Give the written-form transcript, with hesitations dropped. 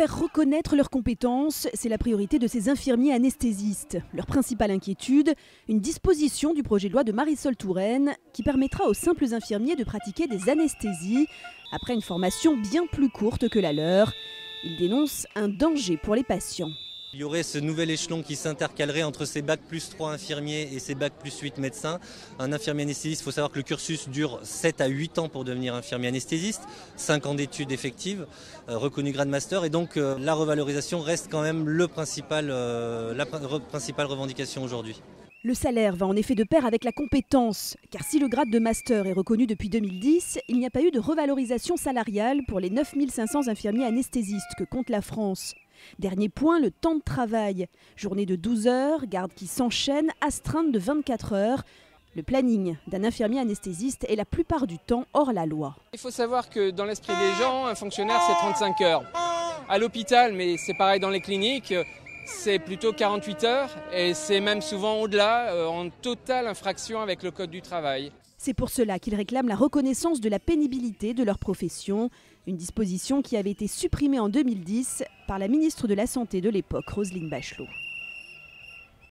Faire reconnaître leurs compétences, c'est la priorité de ces infirmiers anesthésistes. Leur principale inquiétude, une disposition du projet de loi de Marisol Touraine qui permettra aux simples infirmiers de pratiquer des anesthésies après une formation bien plus courte que la leur. Ils dénoncent un danger pour les patients. Il y aurait ce nouvel échelon qui s'intercalerait entre ces bac plus 3 infirmiers et ces bac plus 8 médecins. Un infirmier anesthésiste, il faut savoir que le cursus dure 7 à 8 ans pour devenir infirmier anesthésiste, 5 ans d'études effectives, reconnu grade master. Et donc la revalorisation reste quand même la principale revendication aujourd'hui. Le salaire va en effet de pair avec la compétence, car si le grade de master est reconnu depuis 2010, il n'y a pas eu de revalorisation salariale pour les 9500 infirmiers anesthésistes que compte la France. Dernier point, le temps de travail. Journée de 12 heures, garde qui s'enchaîne, astreinte de 24 heures. Le planning d'un infirmier anesthésiste est la plupart du temps hors la loi. Il faut savoir que dans l'esprit des gens, un fonctionnaire c'est 35 heures. À l'hôpital, mais c'est pareil dans les cliniques, c'est plutôt 48 heures et c'est même souvent au-delà, en totale infraction avec le Code du travail. C'est pour cela qu'ils réclament la reconnaissance de la pénibilité de leur profession, une disposition qui avait été supprimée en 2010 par la ministre de la Santé de l'époque, Roselyne Bachelot.